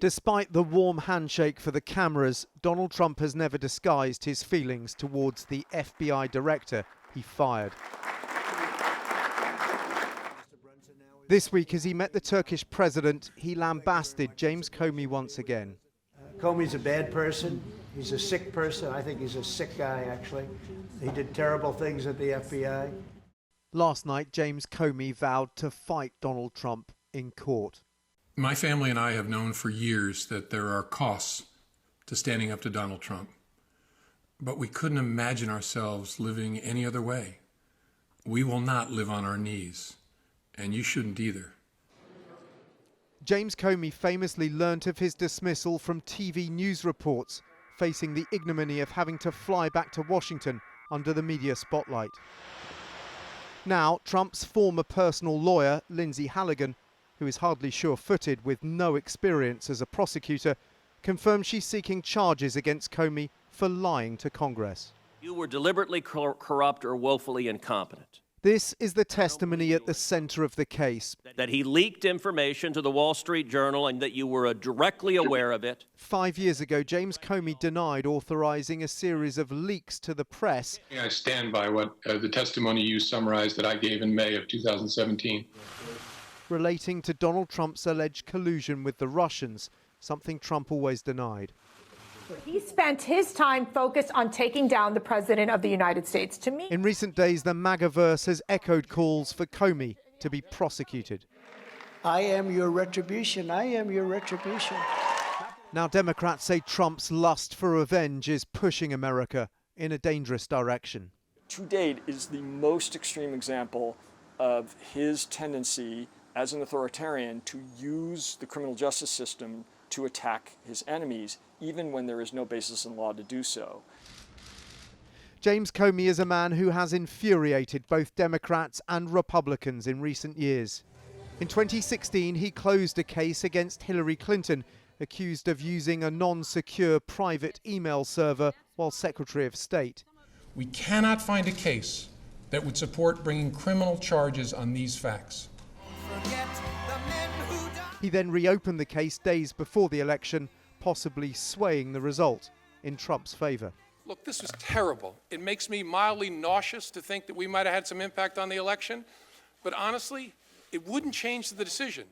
Despite the warm handshake for the cameras, Donald Trump has never disguised his feelings towards the FBI director he fired. This week, as he met the Turkish president, he lambasted James Comey once again. Comey's a bad person. He's a sick person. I think he's a sick guy, actually. He did terrible things at the FBI. Last night, James Comey vowed to fight Donald Trump in court. My family and I have known for years that there are costs to standing up to Donald Trump, but we couldn't imagine ourselves living any other way. We will not live on our knees, and you shouldn't either. James Comey famously learnt of his dismissal from TV news reports, facing the ignominy of having to fly back to Washington under the media spotlight. Now, Trump's former personal lawyer, Lindsay Halligan, who is hardly sure-footed with no experience as a prosecutor, confirms she's seeking charges against Comey for lying to Congress. You were deliberately corrupt or woefully incompetent. This is the testimony at the center of the case. That he leaked information to the Wall Street Journal and that you were directly aware of it. 5 years ago, James Comey denied authorizing a series of leaks to the press. I stand by what the testimony you summarized that I gave in May of 2017. Relating to Donald Trump's alleged collusion with the Russians, something Trump always denied. He spent his time focused on taking down the President of the United States. To me, in recent days, the MAGAverse has echoed calls for Comey to be prosecuted. I am your retribution. I am your retribution. Now, Democrats say Trump's lust for revenge is pushing America in a dangerous direction. To date is the most extreme example of his tendency as an authoritarian to use the criminal justice system to attack his enemies, even when there is no basis in law to do so. James Comey is a man who has infuriated both Democrats and Republicans in recent years. In 2016, he closed a case against Hillary Clinton, accused of using a non-secure private email server while Secretary of State. We cannot find a case that would support bringing criminal charges on these facts. He then reopened the case days before the election, possibly swaying the result in Trump's favor. Look, this was terrible. It makes me mildly nauseous to think that we might have had some impact on the election, but honestly, it wouldn't change the decision.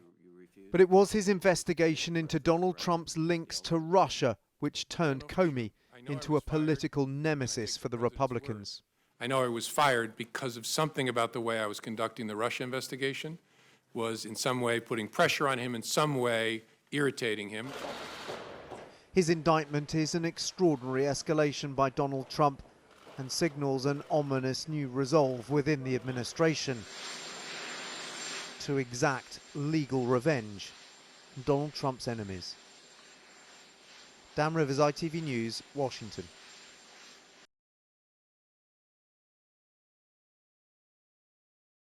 But it was his investigation into Donald Trump's links to Russia which turned Comey into a political nemesis for the Republicans. I know I was fired because of something about the way I was conducting the Russia investigation was in some way putting pressure on him, in some way irritating him. His indictment is an extraordinary escalation by Donald Trump and signals an ominous new resolve within the administration to exact legal revenge on Donald Trump's enemies. Dan Rivers, ITV News, Washington.